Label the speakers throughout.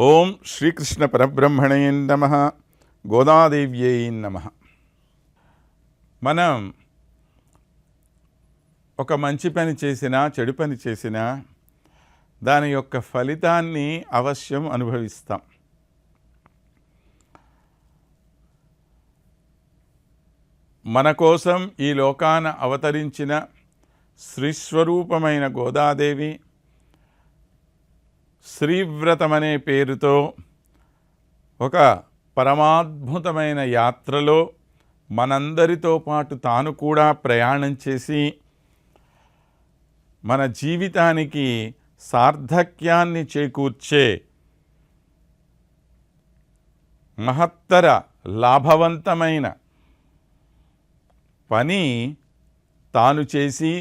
Speaker 1: ఓం శ్రీకృష్ణ పరబ్రహ్మణే నమః. గోదాదేవ్యై నమః. మనం ఒక మంచి పని చేసినా చెడు పని చేసినా దాని యొక్క ఫలితాన్ని అవశ్యం అనుభవిస్తాం. మన కోసం ఈ లోకాన అవతరించిన శ్రీస్వరూపమైన గోదాదేవి శ్రీవ్రతమనే పేరుతో ఒక పరమాద్భుతమైన యాత్రలో మనందరితో పాటు తాను కూడా ప్రయాణం చేసి మన జీవితానికి సార్థక్యాన్ని చేకూర్చే మహత్తర లాభవంతమైన పని తాను చేసి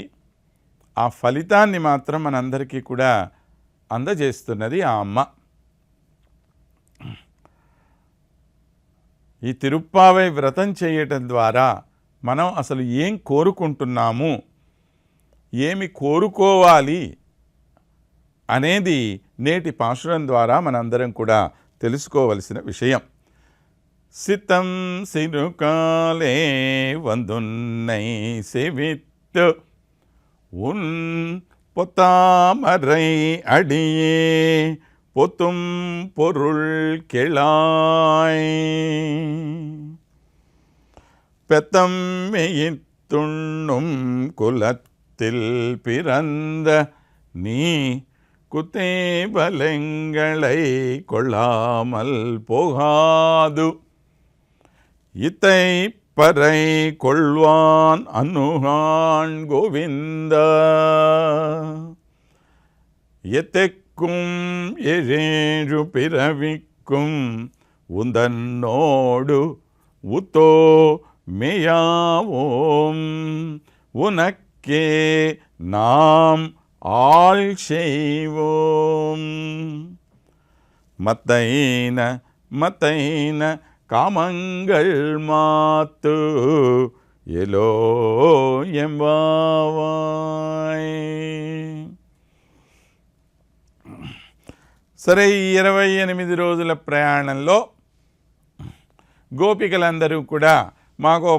Speaker 1: ఆ ఫలితాన్ని మాత్రం మనందరికీ కూడా అందజేస్తున్నది ఆ అమ్మ. ఈ తిరుప్పావై వ్రతం చేయటం ద్వారా మనం అసలు ఏం కోరుకుంటున్నాము, ఏమి కోరుకోవాలి అనేది నేటి పాశురం ద్వారా మనందరం కూడా తెలుసుకోవలసిన విషయం. సితం సిరుకాలే వందున్నై సెవిత్తు ఉన్ பொத்தாமரை அடியே பொத்தும் பொருள் கெளாய் பெத்தம் மெய்த்துண்ணும் குலத்தில் பிறந்த நீ குத்தேபலங்களை கொள்ளாமல் போகாது இத்தை பறை கொள்வான் அனுகான் கோவிந்த எத்தெக்கும் ஏழு பிறவிக்கும் உந்தன்னோடு உத்தோ மேயாவோம் உனக்கே நாம் ஆள் செய்வோம். மத்தைன மத்தைன காமங்கள் மாத்து எலோ ఎంబావాయ్. సరే, 28 రోజుల ప్రయాణంలో గోపికలందరూ కూడా మాకో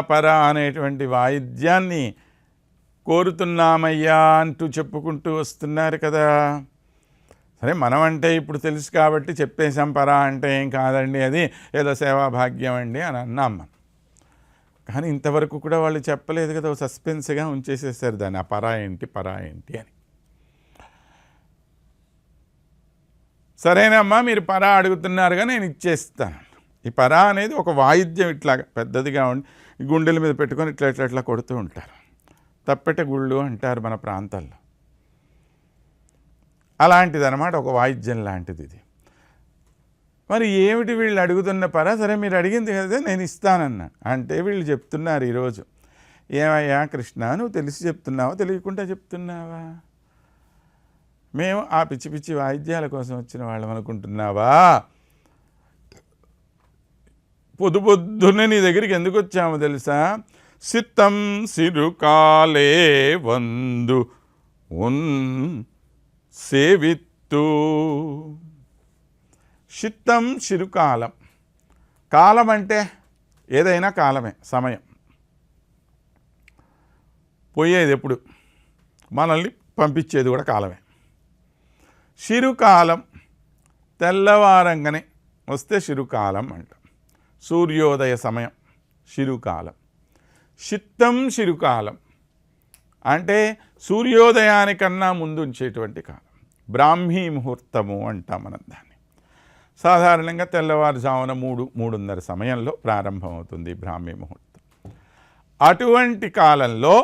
Speaker 1: పరా అనేటువంటి వాయిద్యాన్ని కోరుతున్నామయ్యా అంటూ చెప్పుకుంటూ వస్తున్నారు కదా. సరే, మనం అంటే ఇప్పుడు తెలుసు కాబట్టి చెప్పేశాం, పరా అంటే ఏం కాదండి, అది ఏదో సేవాభాగ్యం అండి అని అన్నాం మనం. కానీ ఇంతవరకు కూడా వాళ్ళు చెప్పలేదు కదా, సస్పెన్స్గా ఉంచేసేసారు దాన్ని, ఆ పరా ఏంటి అని. సరేనమ్మా, మీరు పరా అడుగుతున్నారుగా, నేను ఇచ్చేస్తాను. ఈ పరా అనేది ఒక వాయిద్యం, ఇట్లా పెద్దదిగా ఉండి గుండెల మీద పెట్టుకొని ఇట్లా కొడుతూ ఉంటారు. తప్పెట గుళ్ళు అంటారు మన ప్రాంతాల్లో. అలాంటిది అన్నమాట, ఒక వాయిద్యం లాంటిది ఇది. మరి ఏమిటి వీళ్ళు అడుగుతున్న పరా? సరే, మీరు అడిగింది కదా, నేను ఇస్తానన్నా అంటే వీళ్ళు చెప్తున్నారు ఈరోజు, ఏమయ్యా కృష్ణ, నువ్వు తెలిసి చెప్తున్నావా తెలియకుండా చెప్తున్నావా? మేము ఆ పిచ్చి పిచ్చి వాయిద్యాల కోసం వచ్చిన వాళ్ళం అనుకుంటున్నావా? పొద్దున్నే నీ దగ్గరికి ఎందుకు వచ్చామో తెలుసా? సిత్తం సిరుకాలే వందు ఉన్ సేవిత్తు. చిత్తం చిరుకాలం. కాలం అంటే ఏదైనా కాలమే, సమయం. పోయేది ఎప్పుడు, మనల్ని పంపించేది కూడా కాలమే. చిరుకాలం, తెల్లవారంగానే వస్తే చిరుకాలం అంటాం. సూర్యోదయ సమయం చిరుకాలం. చిత్తం చిరుకాలం అంటే సూర్యోదయానికన్నా ముందు ఉంచేటువంటి కాలం, బ్రాహ్మీ ముహూర్తము అంటాం మనం దాన్ని. సాధారణంగా తెల్లవారుజామున 3-3:30 సమయంలో ప్రారంభమవుతుంది బ్రాహ్మీ ముహూర్తం. అటువంటి కాలంలో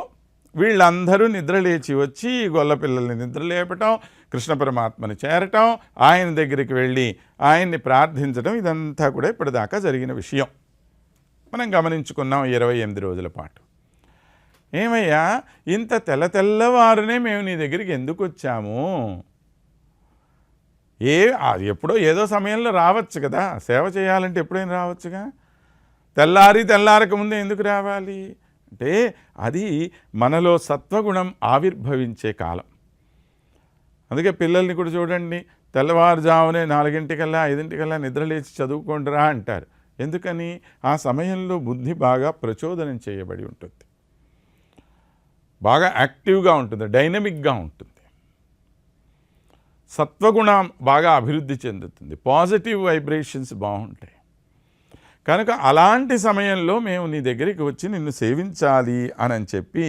Speaker 1: వీళ్ళందరూ నిద్రలేచి వచ్చి గొల్ల పిల్లల్ని నిద్రలేపటం, కృష్ణ పరమాత్మని చేరటం, ఆయన దగ్గరికి వెళ్ళి ఆయన్ని ప్రార్థించడం, ఇదంతా కూడా ఇప్పటిదాకా జరిగిన విషయం మనం గమనించుకున్నాం 28 రోజుల పాటు. ఏమయ్యా, ఇంత తెల్లవారునే మేము నీ దగ్గరికి ఎందుకు వచ్చాము? ఎప్పుడో ఏదో సమయంలో రావచ్చు కదా, సేవ చేయాలంటే ఎప్పుడైనా రావచ్చుగా. తెల్లారక ముందే ఎందుకు రావాలి అంటే, అది మనలో సత్వగుణం ఆవిర్భవించే కాలం. అందుకే పిల్లల్ని కూడా చూడండి, తెల్లవారుజామునే 4 5 నిద్రలేచి చదువుకోండిరా అంటారు. ఎందుకని? ఆ సమయంలో బుద్ధి బాగా ప్రచోదనం చేయబడి ఉంటుంది, బాగా యాక్టివ్గా ఉంటుంది, డైనమిక్గా ఉంటుంది, సత్వగుణం బాగా అభివృద్ధి చెందుతుంది, పాజిటివ్ వైబ్రేషన్స్ బాగుంటాయి. కనుక అలాంటి సమయంలో మేము నీ దగ్గరికి వచ్చి నిన్ను సేవించాలి అని చెప్పి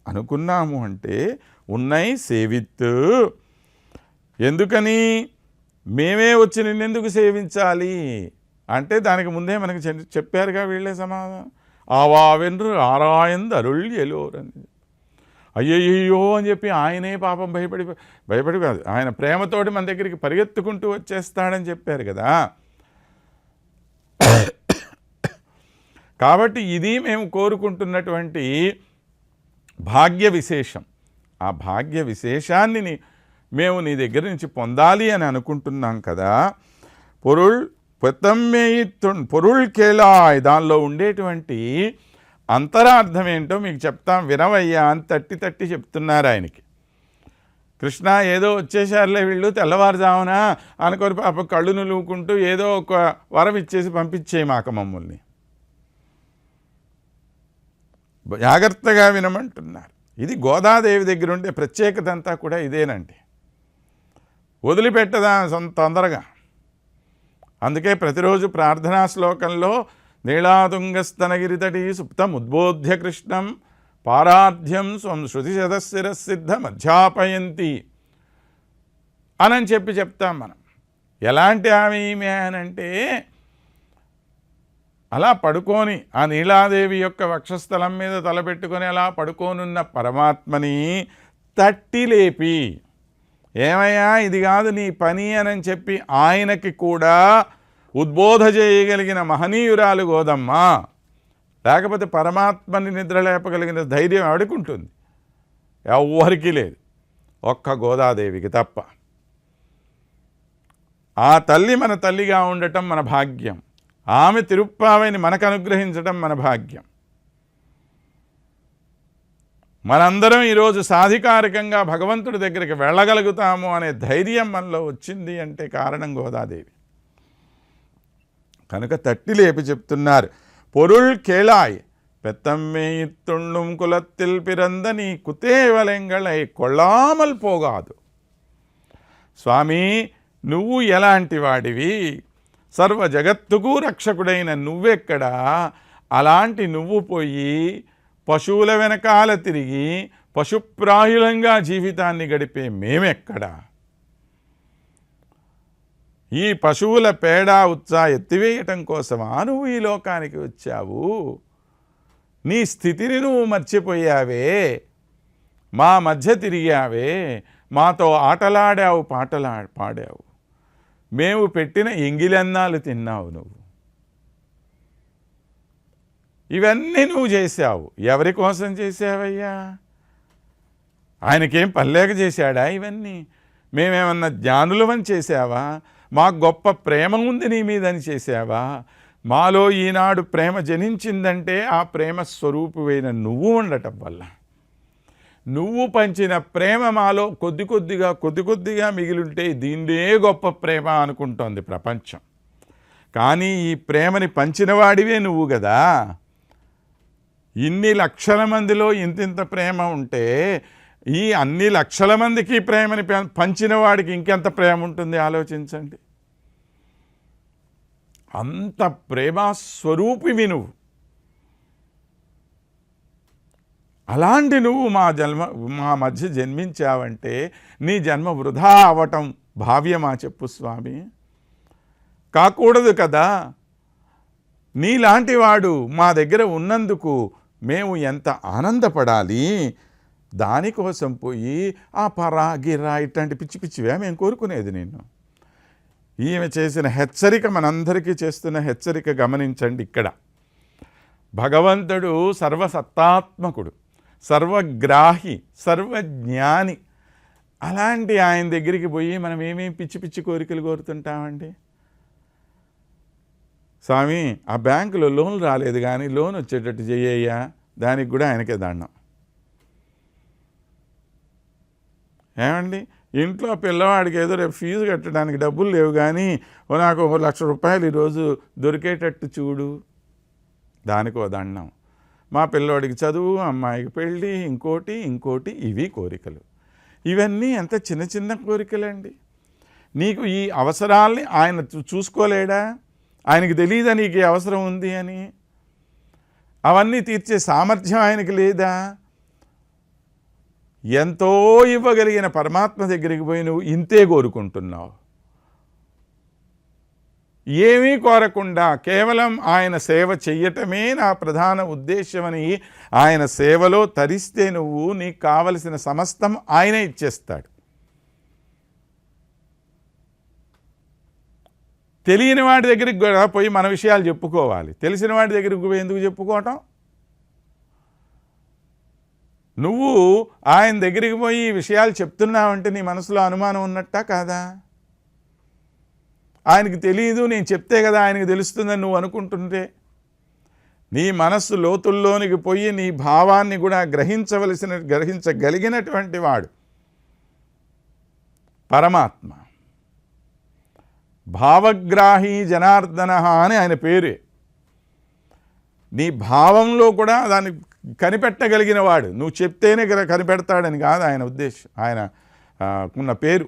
Speaker 1: అనుకున్నాము. అంటే ఉన్నాయి సేవిత్తు. ఎందుకని? మేమే వచ్చి నిన్నెందుకు సేవించాలి అంటే దానికి ముందే మనకి చెప్పారుగా వీళ్ళే సమాధానం. ఆవావెన్రు ఆరాయందు అరుళ్ ఎలోరని. అయ్యయ్యో అని చెప్పి ఆయనే పాపం భయపడి కాదు, ఆయన ప్రేమతోటి మన దగ్గరికి పరిగెత్తుకుంటూ వచ్చేస్తాడని చెప్పారు కదా. కాబట్టి ఇది మేము కోరుకుంటున్నటువంటి భాగ్య విశేషం. ఆ భాగ్య విశేషాన్ని మేము నీ దగ్గర నుంచి పొందాలి అని అనుకుంటున్నాం కదా. పొరుళ్ కేళాయ్, దానిలో ఉండేటువంటి అంతరార్థం ఏంటో మీకు చెప్తాం వినవయ్యా అని తట్టి చెప్తున్నారు ఆయనకి. కృష్ణ ఏదో వచ్చేసారులే వీళ్ళు తెల్లవారుజామున అనుకొని పాప కళ్ళు నులువుకుంటూ ఏదో ఒక వరం ఇచ్చేసి పంపించేయి మాక మమ్మల్ని. జాగ్రత్తగా వినమంటున్నారు. ఇది గోదాదేవి దగ్గర ఉండే ప్రత్యేకత అంతా కూడా ఇదేనండి. వదిలిపెట్టదా తొందరగా. అందుకే ప్రతిరోజు ప్రార్థనా శ్లోకంలో నీళాతుంగస్తనగిరితటి సుప్తం ఉద్బోధ్య కృష్ణం పారాధ్యం స్వం శృతి శతశిరసిద్ధ మధ్యాపయంతి అని చెప్పి చెప్తాం మనం. ఎలాంటి ఆమె ఈమె అనంటే అలా పడుకొని ఆ నీలాదేవి యొక్క వక్షస్థలం మీద తలపెట్టుకొని అలా పడుకోనున్న పరమాత్మని తట్టి లేపి, ఏమయ్యా ఇది కాదు నీ పని అని చెప్పి ఆయనకి కూడా ఉద్బోధ చేయగలిగిన మహనీయురాలు గోదమ్మ. లేకపోతే పరమాత్మని నిద్ర లేపగలిగిన ధైర్యం ఆడుకుంటుంది, ఎవ్వరికీ లేదు, ఒక్క గోదాదేవికి తప్ప. ఆ తల్లి మన తల్లిగా ఉండటం మన భాగ్యం, ఆమె తిరుప్పావైని మనకు అనుగ్రహించడం మన భాగ్యం. మనందరం ఈరోజు సాధికారికంగా భగవంతుడి దగ్గరికి వెళ్ళగలుగుతాము అనే ధైర్యం మనలో వచ్చింది అంటే కారణం గోదాదేవి. కనుక తట్టి లేపి చెప్తున్నారు. పొరుళ్ కేళాయ్ పెత్తమ్మేయిత్తుండుం కులత్తిల్ పిరందని కుతేవలెంగళై కొళ్ళామల్ పోగాదు. స్వామి నువ్వు ఎలాంటి వాడివి, సర్వ జగత్తుకు రక్షకుడైన నువ్వెక్కడా, అలాంటి నువ్వు పోయి పశువుల వెనకాల తిరిగి పశుప్రాయులంగా జీవితాన్ని గడిపే మేమెక్కడా? ఈ పశువుల పేడ ఉత్సా ఎత్తివేయటం కోసమా నువ్వు ఈ లోకానికి వచ్చావు? నీ స్థితిని నువ్వు మర్చిపోయావే, మా మధ్య తిరిగావే, మాతో ఆటలాడావు, పాడావు, మేము పెట్టిన ఎంగిలన్నాలు తిన్నావు నువ్వు. ఇవన్నీ నువ్వు చేశావు. ఎవరి కోసం చేసావయ్యా? ఆయనకేం పనిలేక చేశాడా ఇవన్నీ? మేమేమన్నా జ్ఞానులమని చేశావా? మాకు గొప్ప ప్రేమ ఉంది నీ మీదని చేశావా? మాలో ఈనాడు ప్రేమ జనించిందంటే ఆ ప్రేమ స్వరూపువైన నువ్వు ఉండటం వల్ల, నువ్వు పంచిన ప్రేమ మాలో కొద్ది కొద్దిగా మిగిలింటే దీన్నే గొప్ప ప్రేమ అనుకుంటోంది ప్రపంచం. కానీ ఈ ప్రేమని పంచినవాడివే నువ్వు కదా. ఇన్ని లక్షల మందిలో ఇంతింత ప్రేమ ఉంటే ఈ అన్ని లక్షల మందికి ప్రేమని పంచిన వాడికి ఇంకెంత ప్రేమ ఉంటుంది ఆలోచించండి. అంత ప్రేమస్వరూపివి నువ్వు. అలాంటి నువ్వు మా మధ్య జన్మించావంటే నీ జన్మ వృధా అవటం భావ్యమా చెప్పు స్వామి? కాకూడదు కదా. నీలాంటి వాడు మా దగ్గర ఉన్నందుకు మేము ఎంత ఆనందపడాలి. దానికోసం పోయి ఆ పరాగిరా ఇట్లాంటి పిచ్చివే మేము కోరుకునేది. నిన్ను ఈమె చేసిన హెచ్చరిక మనందరికీ చేస్తున్న హెచ్చరిక గమనించండి. ఇక్కడ భగవంతుడు సర్వసత్తాత్మకుడు, సర్వగ్రాహి, సర్వజ్ఞాని. అలాంటి ఆయన దగ్గరికి పోయి మనం ఏమేమి పిచ్చి కోరికలు కోరుతుంటామండి? స్వామి ఆ బ్యాంకులో లోన్ రాలేదు కానీ లోన్ వచ్చేటట్టు చెయ్యయ్యా, దానికి కూడా ఆయనకే దండం. ఏమండి ఇంట్లో పిల్లవాడికి ఏదో రేపు ఫీజు కట్టడానికి డబ్బులు లేవు, కానీ నాకు 1,00,000 రూపాయలు ఈరోజు దొరికేటట్టు చూడు, దానికి దండం. మా పిల్లోడికి చదువు, అమ్మాయికి పెళ్ళి, ఇంకోటి ఇవి కోరికలు. ఇవన్నీ ఎంత చిన్న చిన్న కోరికలండి. నీకు ఈ అవసరాల్ని ఆయన చూసుకోలేడా? ఆయనకి తెలియదా నీకు అవసరం ఉంది అని? అవన్నీ తీర్చే సామర్థ్యం ఆయనకి లేదా? ఎంతో ఇవ్వగలిగిన పరమాత్మ దగ్గరికి పోయి నువ్వు ఇంతే కోరుకుంటున్నావు. ఏమీ కోరకుండా కేవలం ఆయన సేవ చెయ్యటమే నా ప్రధాన ఉద్దేశమని ఆయన సేవలో తరిస్తే నువ్వు నీకు కావలసిన సమస్తం ఆయనే ఇచ్చేస్తాడు. తెలియని వాడి దగ్గరికి కూడా పోయి మన విషయాలు చెప్పుకోవాలి, తెలిసిన వాడి దగ్గరికి పోయి ఎందుకు చెప్పుకోవటం? నువ్వు ఆయన దగ్గరికి పోయి ఈ విషయాలు చెప్తున్నావంటే నీ మనసులో అనుమానం ఉన్నట్టా కాదా? ఆయనకి తెలియదు, నేను చెప్తే కదా ఆయనకి తెలుస్తుందని నువ్వు అనుకుంటుంటే, నీ మనస్సు లోతుల్లోనికి పోయి నీ భావాన్ని కూడా గ్రహించగలిగినటువంటి వాడు పరమాత్మ. భావగ్రాహి జనార్దన అని ఆయన పేరే. నీ భావంలో కూడా దాన్ని కనిపెట్టగలిగిన వాడు. నువ్వు చెప్తేనే కనిపెడతాడని కాదు ఆయన ఉద్దేశం, ఆయన ఉన్న పేరు.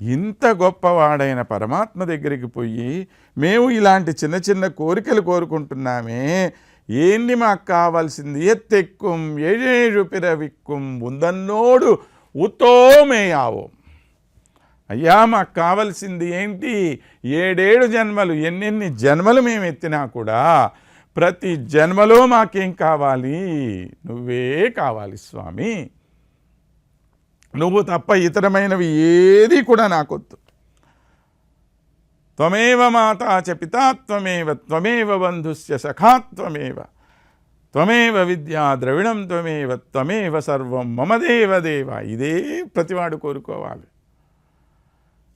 Speaker 1: ఇంత గొప్పవాడైన పరమాత్మ దగ్గరికి పోయి మేము ఇలాంటి చిన్న చిన్న కోరికలు కోరుకుంటున్నామే, ఏంటి మాకు కావాల్సింది? ఎత్తెక్కుం ఏజేజు పిరవిక్కుం ఉందన్నోడు ఉత్తోమేయావో. అయ్యా మాకు కావాల్సింది ఏంటి? 7 జన్మలు, ఎన్నెన్ని జన్మలు మేము ఎత్తినా కూడా ప్రతి జన్మలో మాకేం కావాలి? నువ్వే కావాలి స్వామి. నువ్వు తప్ప ఇతరమైనవి ఏది కూడా నాకొద్దు. త్వమేవ మాతా చ పితా త్వమేవ, త్వమేవ బంధుశ్చ సఖా త్వమేవ, త్వమేవ విద్యా ద్రవిణం త్వమేవ, త్వమేవ సర్వం మమ దేవదేవ. ఇదే ప్రతివాడు కోరుకోవాలి.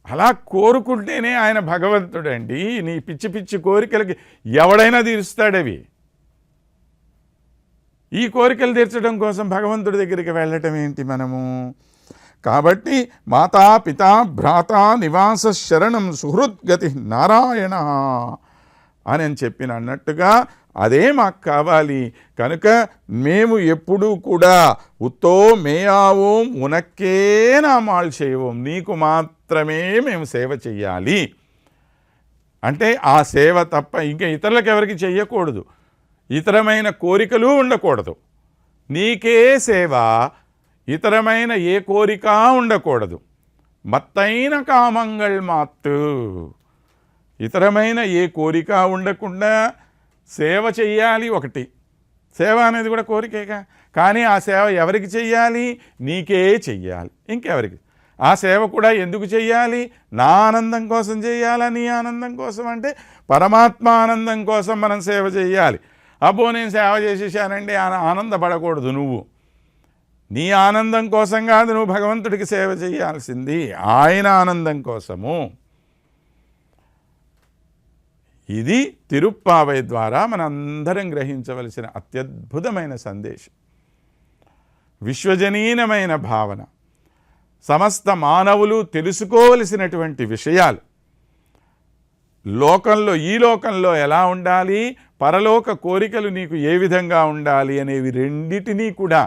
Speaker 1: అలా కోరుకుంటేనే ఆయన భగవంతుడండి. నీ పిచ్చి పిచ్చి కోరికలకి ఎవడైనా తీరుస్తాడవి. ఈ కోరికలు తీర్చడం కోసం భగవంతుడి దగ్గరికి వెళ్ళటం ఏంటి మనము? కాబట్టి మాతా పితా భ్రాత నివాస శరణం సుహృద్గతి నారాయణ అని చెప్పిన అన్నట్టుగా అదే మాకు కావాలి. కనుక మేము ఎప్పుడూ కూడా ఉత్తో మేయావోం ఉనక్కే నామాలు చేయవోం, నీకు మాత్రమే మేము సేవ చెయ్యాలి. అంటే ఆ సేవ తప్ప ఇంకా ఇతరులకు ఎవరికి చెయ్యకూడదు, ఇతరమైన కోరికలు ఉండకూడదు. నీకే సేవ, ఇతరమైన ఏ కోరిక ఉండకూడదు. మత్తైన కామంగళ్ మాత్తు, ఇతరమైన ఏ కోరిక ఉండకుండా సేవ చెయ్యాలి. ఒకటి సేవ అనేది కూడా కోరికేగా, కానీ ఆ సేవ ఎవరికి చెయ్యాలి? నీకే చెయ్యాలి, ఇంకెవరికి? ఆ సేవ కూడా ఎందుకు చెయ్యాలి? నా ఆనందం కోసం చెయ్యాలా? నీ ఆనందం కోసం అంటే పరమాత్మ ఆనందం కోసం మనం సేవ చెయ్యాలి. అబ్బో నేను సేవ చేసేసానండి ఆనందపడకూడదు. నువ్వు నీ ఆనందం కోసం కాదు నువ్వు భగవంతుడికి సేవ చేయాల్సింది, ఆయన ఆనందం కోసము. ఇది తిరుప్పావై ద్వారా మనందరం గ్రహించవలసిన అత్యద్భుతమైన సందేశం, విశ్వజనీనమైన భావన, సమస్త మానవులు తెలుసుకోవలసినటువంటి విషయాలు. లోకంలో ఈ లోకంలో ఎలా ఉండాలి, పరలోక కోరికలు నీకు ఏ విధంగా ఉండాలి అనేవి రెండిటినీ కూడా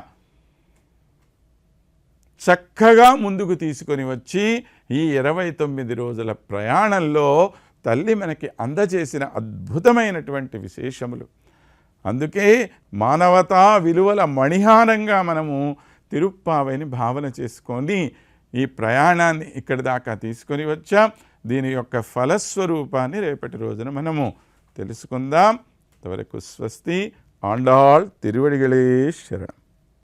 Speaker 1: చక్కగా ముందుకు తీసుకొని వచ్చి ఈ 29 రోజుల ప్రయాణంలో తల్లి మనకి అందజేసిన అద్భుతమైనటువంటి విశేషములు. అందుకే మానవతా విలువల మణిహారంగా మనము తిరుప్పావైని భావన చేసుకొని ఈ ప్రయాణాన్ని ఇక్కడి దాకా తీసుకొని వచ్చాం. దీని యొక్క ఫలస్వరూపాన్ని రేపటి రోజున మనము తెలుసుకుందాం. అంతవరకు స్వస్తి. ఆండాళ్ తిరువడిగళే శరణం.